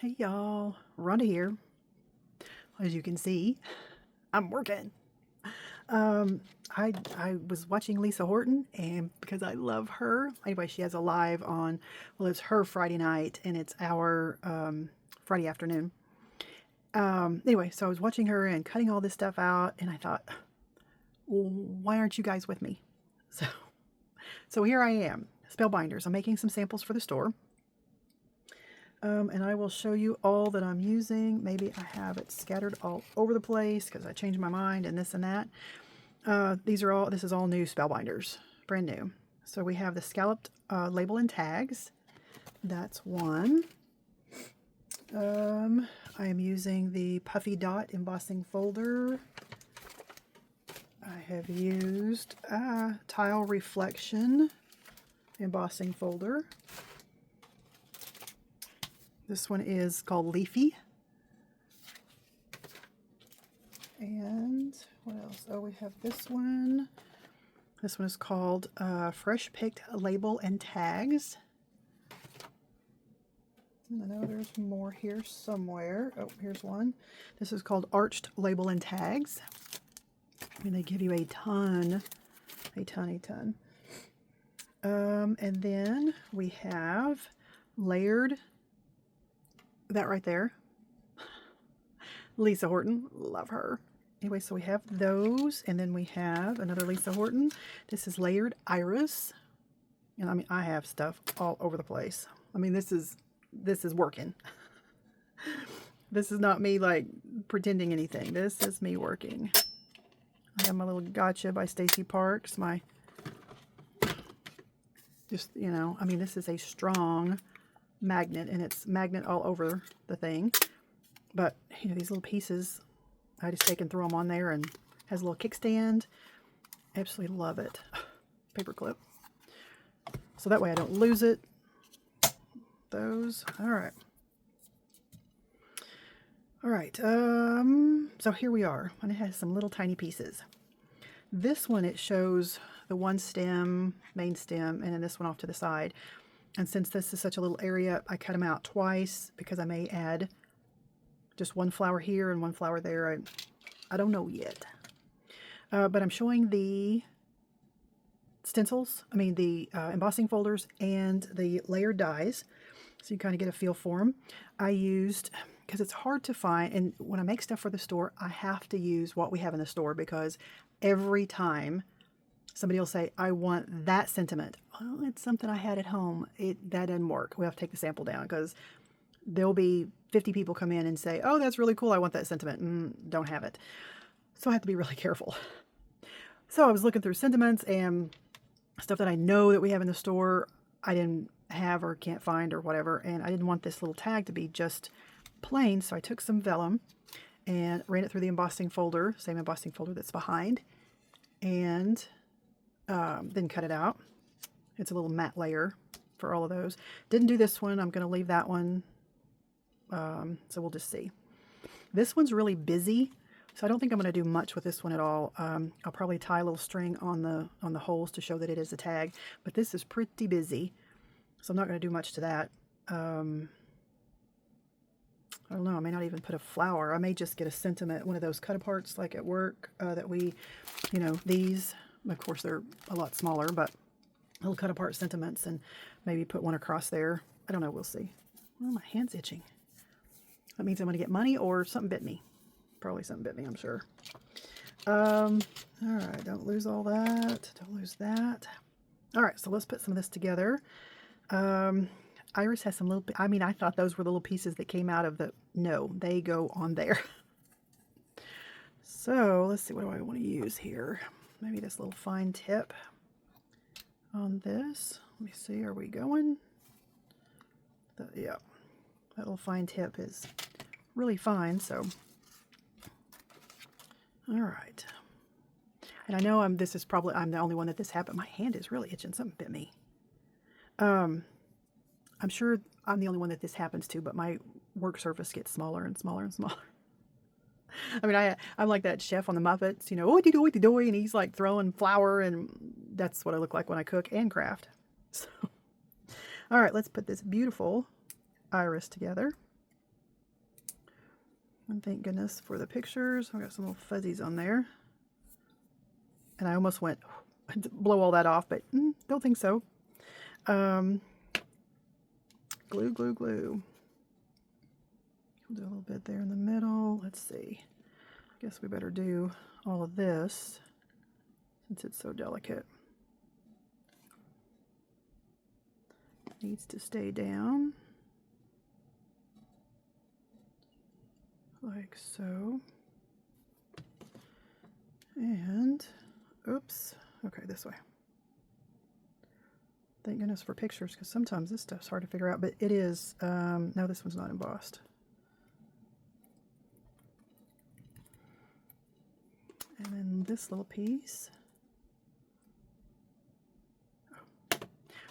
Hey y'all, Rhonda here. As you can see, I'm working. Um, I was watching Lisa Horton, and because I love her, anyway, she has a live on. Well, it's her Friday night, and it's our Friday afternoon. Anyway, so I was watching her and cutting all this stuff out, and I thought, well, why aren't you guys with me? So, so here I am, Spellbinders. I'm making some samples for the store. And I will show you all that I'm using. Maybe I have it scattered all over the place because I changed my mind and this and that. This is all new Spellbinders, brand new. So we have the scalloped label and tags. That's one. I am using the puffy dot embossing folder. I have used tile reflection embossing folder. This one is called Leafy. And what else? Oh, we have this one. This one is called Fresh Picked Label and Tags. And I know there's more here somewhere. Oh, here's one. This is called Arched Label and Tags. And they give you a ton. And then we have layered, that right there, Lisa Horton, love her. Anyway, so we have those, and then we have another Lisa Horton. This is layered iris, and I mean, I have stuff all over the place. I mean, this is working. This is not me like pretending anything. This is me working. I have my little Gotcha by Stacy Parks. My, just, you know, I mean, this is a strong magnet, and it's magnet all over the thing. But, you know, these little pieces, I just take and throw them on there, and has a little kickstand. Absolutely love it. Paper clip. So that way I don't lose it. Those. All right. All right. So here we are. And it has some little tiny pieces. This one, it shows the one stem, main stem, and then this one off to the side. And since this is such a little area, I cut them out twice because I may add just one flower here and one flower there. I don't know yet. But I'm showing the stencils, the embossing folders and the layered dies. So you kind of get a feel for them. I used, because it's hard to find, and when I make stuff for the store, I have to use what we have in the store because every time somebody will say, I want that sentiment. Well, it's something I had at home. That didn't work. We have to take the sample down because there'll be 50 people come in and say, oh, that's really cool. I want that sentiment. Don't have it. So I have to be really careful. So I was looking through sentiments and stuff that I know that we have in the store I didn't have or can't find or whatever. And I didn't want this little tag to be just plain. So I took some vellum and ran it through the embossing folder, same embossing folder that's behind, and then cut it out. It's a little matte layer for all of those. Didn't do this one. I'm going to leave that one. So we'll just see. This one's really busy, so I don't think I'm going to do much with this one at all. I'll probably tie a little string on the holes to show that it is a tag, but this is pretty busy, so I'm not going to do much to that. I don't know, I may not even put a flower. I may just get a sentiment, one of those cut-aparts like at work that we, you know, these, of course, they're a lot smaller, but little cut-apart sentiments, and maybe put one across there. I don't know, we'll see. Well, my hand's itching. That means I'm going to get money or something bit me. Probably something bit me, I'm sure. All right, don't lose all that. Don't lose that. All right, so let's put some of this together. Iris has some little, I thought those were the little pieces that came out of the, no, they go on there. So let's see, what do I want to use here? Maybe this little fine tip on this. Let me see, are we going? Yeah, that little fine tip is really fine, so. All right. And I know I'm the only one that this happened. My hand is really itching. Something bit me. I'm sure I'm the only one that this happens to, but my work surface gets smaller and smaller and smaller. I'm like that chef on the Muppets, you know, oity-doity-doy, and he's like throwing flour, and that's what I look like when I cook and craft. So, all right, let's put this beautiful iris together. And thank goodness for the pictures. I've got some little fuzzies on there. And I almost went to blow all that off, but don't think so. Glue, glue, glue. We'll do a little bit there in the middle. Let's see. I guess we better do all of this since it's so delicate. Needs to stay down. Like so. And, oops. Okay, this way. Thank goodness for pictures, because sometimes this stuff's hard to figure out, but it is, no, this one's not embossed. And then this little piece.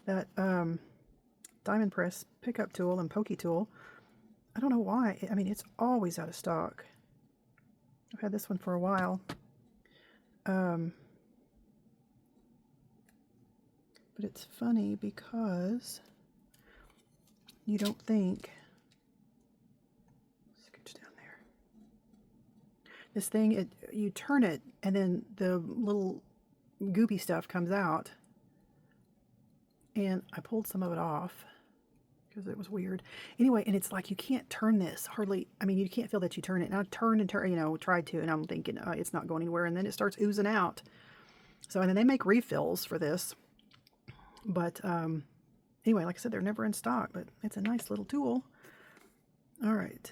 That diamond press pickup tool and pokey tool, I don't know why. I mean, it's always out of stock. I've had this one for a while. But it's funny because you don't think, scooch down there. This thing, you turn it and then the little goopy stuff comes out. And I pulled some of it off because it was weird. Anyway, and it's like you can't turn this hardly. I mean, you can't feel that you turn it. And I turned and turned, you know, tried to, and I'm thinking it's not going anywhere. And then it starts oozing out. So, and then they make refills for this. But anyway, like I said, they're never in stock, but it's a nice little tool. All right.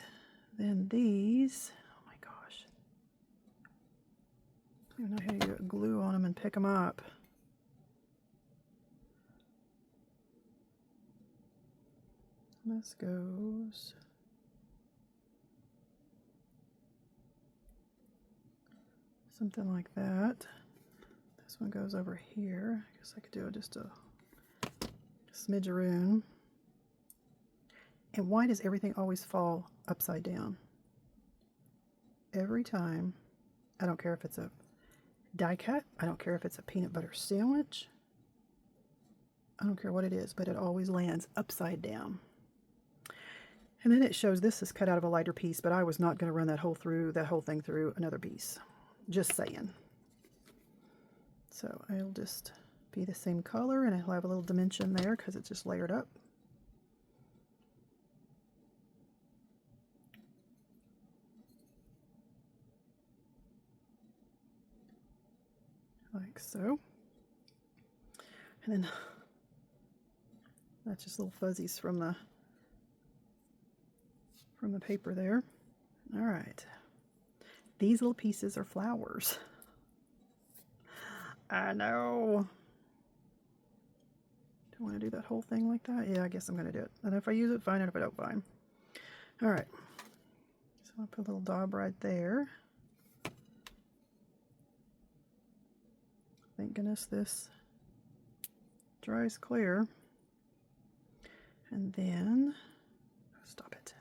Then these, oh my gosh. I don't even know how to get glue on them and pick them up. This goes something like that. This one goes over here. I guess I could do just a smidgeroon. And why does everything always fall upside down? Every time. I don't care if it's a die cut. I don't care if it's a peanut butter sandwich. I don't care what it is, but it always lands upside down. And then it shows this is cut out of a lighter piece, but I was not going to run that whole thing through another piece. Just saying. So it'll just be the same color, and it'll have a little dimension there because it's just layered up. Like so. And then that's just little fuzzies from the paper there. All right. These little pieces are flowers. I know. Do I want to do that whole thing like that? Yeah, I guess I'm going to do it. And if I use it, fine. And if I don't, fine. All right. So I'll put a little daub right there. Thank goodness this dries clear. And then, stop it.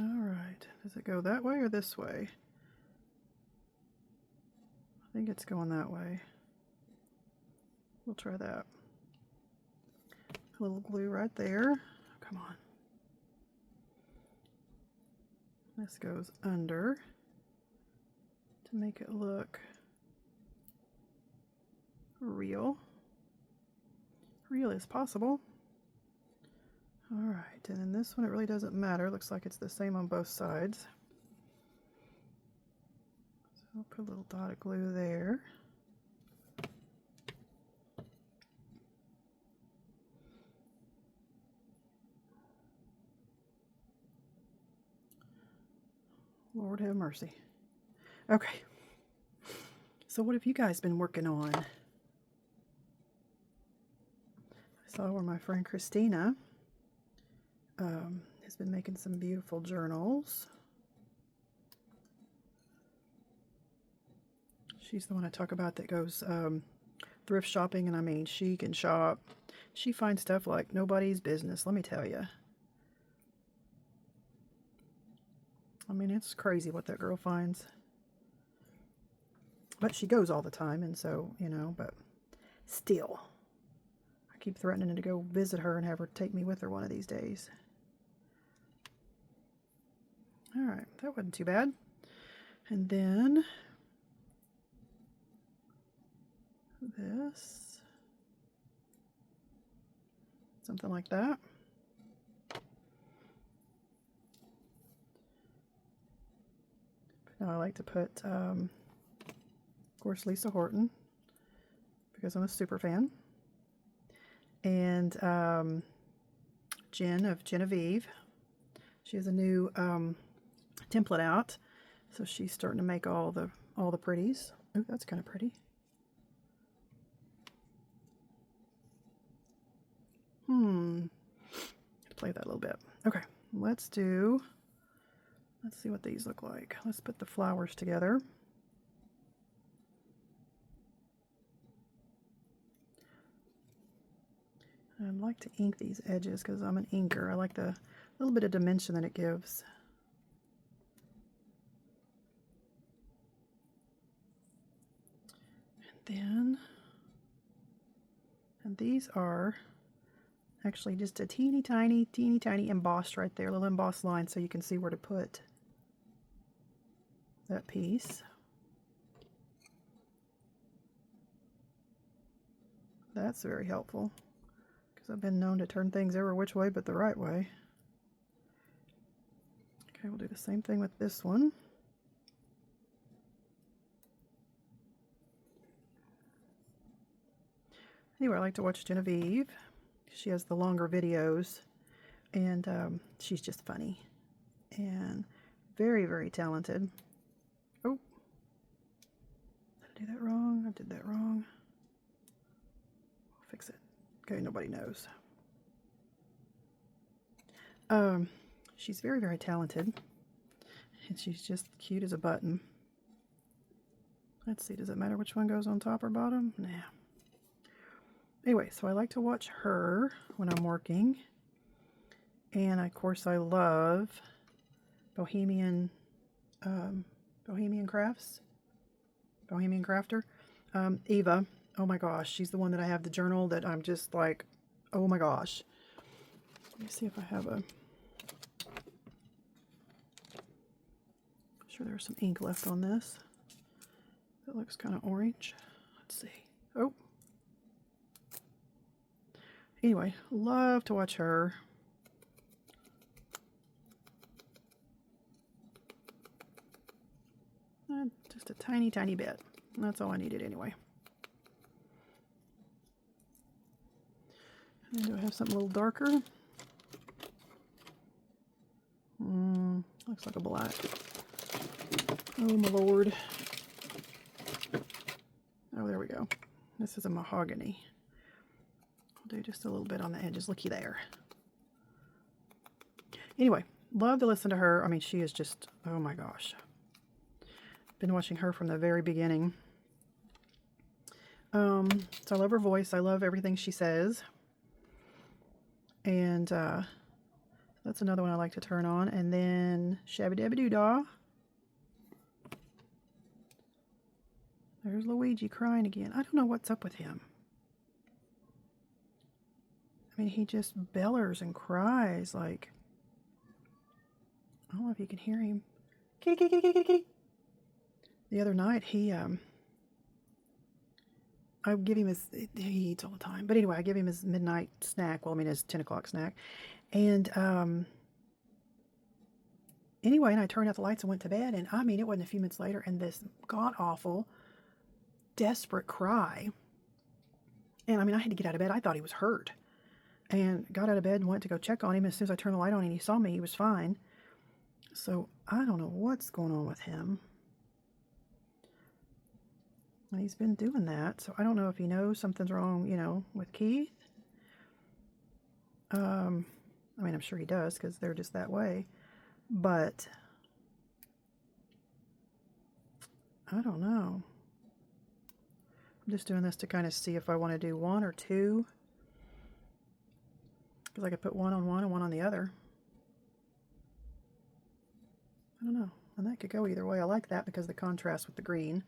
All right, does it go that way or this way? I think it's going that way. We'll try that. A little glue right there. Come on. This goes under to make it look real. Real as possible. All right, and then this one, it really doesn't matter. Looks like it's the same on both sides. So I'll put a little dot of glue there. Lord have mercy. Okay. So what have you guys been working on? I saw where my friend Christina has been making some beautiful journals. She's the one I talk about that goes thrift shopping, and I mean, she can shop. She finds stuff like nobody's business, let me tell you. I mean, it's crazy what that girl finds. But she goes all the time, and so, you know, but still, I keep threatening to go visit her and have her take me with her one of these days. All right, that wasn't too bad. And then this, something like that. Now I like to put, of course, Lisa Horton, because I'm a super fan, and Jen of Genevieve. She has a new template out, so she's starting to make all the pretties. Oh, that's kind of pretty. Play that a little bit. Okay, let's see what these look like. Let's put the flowers together. I'd like to ink these edges because I'm an inker. I like the little bit of dimension that it gives. And these are actually just a teeny tiny embossed right there, a little embossed line, so you can see where to put that piece. That's very helpful, because I've been known to turn things every which way but the right way. Okay, we'll do the same thing with this one. Anyway, I like to watch Genevieve. She has the longer videos, and she's just funny and very, very talented. Oh, did I do that wrong? I did that wrong. I'll fix it. Okay, nobody knows. She's very, very talented, and she's just cute as a button. Let's see, does it matter which one goes on top or bottom? Nah. Anyway, so I like to watch her when I'm working. And of course I love Bohemian Crafts. Bohemian Crafter. Eva. Oh my gosh, she's the one that I have the journal that I'm just like, oh my gosh. Let me see if I have a... I'm sure there's some ink left on this. That looks kind of orange. Let's see. Oh. Anyway, love to watch her. Just a tiny bit. That's all I needed anyway. And do I have something a little darker? Looks like a black. Oh my lord. Oh, there we go. This is a mahogany. I'll do just a little bit on the edges. Looky there. Anyway, love to listen to her. I mean, she is just, oh my gosh. Been watching her from the very beginning. So I love her voice. I love everything she says. And that's another one I like to turn on. And then Shabby Dabby Doo Dah. There's Luigi crying again. I don't know what's up with him. I mean, he just bellers and cries like... I don't know if you can hear him. Kitty, kitty, kitty, kitty, kitty. The other night, I give him his, he eats all the time. But anyway, I give him his midnight snack. Well, I mean, his 10 o'clock snack. And anyway, and I turned out the lights and went to bed. And I mean, it wasn't a few minutes later. And this god-awful, desperate cry. And I mean, I had to get out of bed. I thought he was hurt. And got out of bed and went to go check on him. As soon as I turned the light on and he saw me, he was fine. So I don't know what's going on with him. He's been doing that, so I don't know if he knows something's wrong, you know, with Keith. I mean, I'm sure he does, because they're just that way. But I don't know. I'm just doing this to kind of see if I want to do one or two. Because I could put one on one and one on the other. I don't know. And that could go either way. I like that because of the contrast with the green.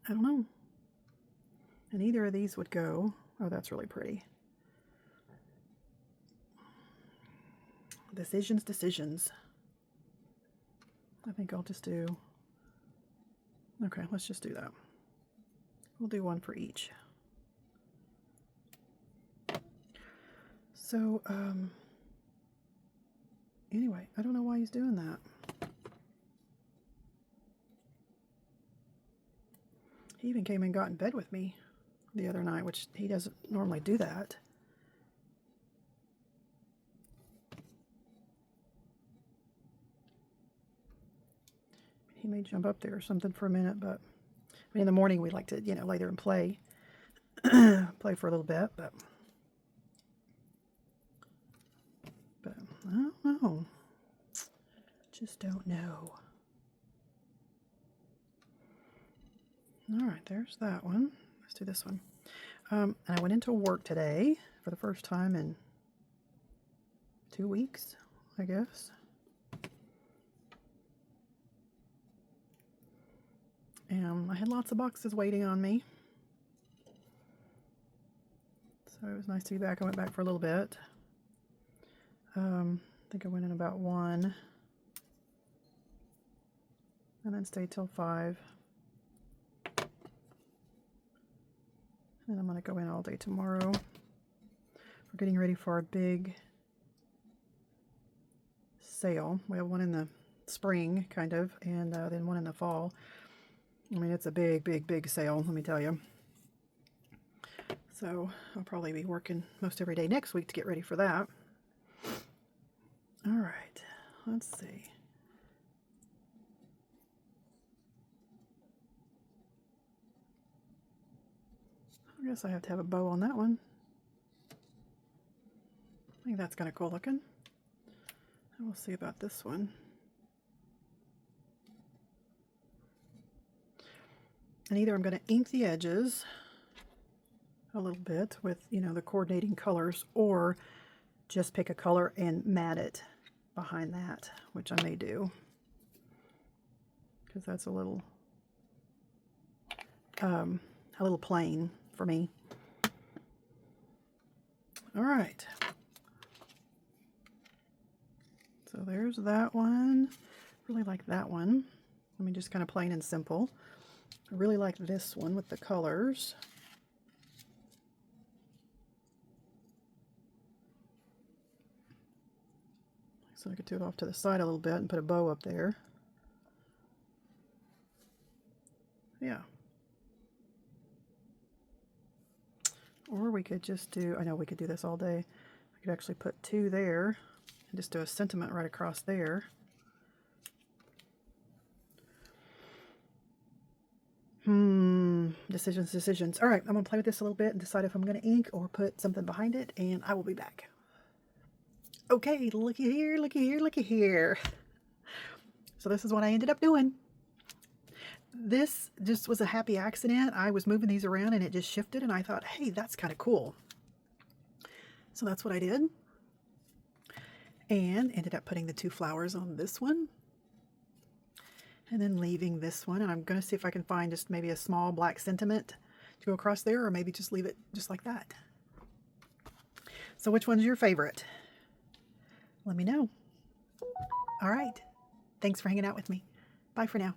I don't know. And either of these would go. Oh, that's really pretty. Decisions, decisions. I think I'll just do, okay, let's just do that. We'll do one for each. So, anyway, I don't know why he's doing that. He even came and got in bed with me the other night, which he doesn't normally do that. He may jump up there or something for a minute, but I mean, in the morning we like to, you know, lay there and play, play for a little bit, but I don't know. Just don't know. All right, there's that one. Let's do this one. And I went into work today for the first time in 2 weeks, I guess. And I had lots of boxes waiting on me. So it was nice to be back. I went back for a little bit. I think I went in about 1. And then stayed till 5. And I'm going to go in all day tomorrow. We're getting ready for our big sale. We have one in the spring, kind of, and then one in the fall. I mean, it's a big, big, big sale, let me tell you. So I'll probably be working most every day next week to get ready for that. All right, let's see. I guess I have to have a bow on that one. I think that's kind of cool looking. And we'll see about this one. And either I'm going to ink the edges a little bit with, you know, the coordinating colors, or just pick a color and mat it behind that, which I may do, because that's a little plain for me. All right. So there's that one. Really like that one. I mean, just kind of plain and simple. I really like this one with the colors. So I could do it off to the side a little bit and put a bow up there. Yeah. Or we could just do, I know we could do this all day. I could actually put 2 there and just do a sentiment right across there. Decisions, decisions. All right, I'm going to play with this a little bit and decide if I'm going to ink or put something behind it, and I will be back. Okay, looky here, looky here, looky here. So this is what I ended up doing. This just was a happy accident. I was moving these around and it just shifted, and I thought, hey, that's kind of cool. So that's what I did. And ended up putting the 2 flowers on this one. And then leaving this one, and I'm going to see if I can find just maybe a small black sentiment to go across there, or maybe just leave it just like that. So which one's your favorite? Let me know. All right. Thanks for hanging out with me. Bye for now.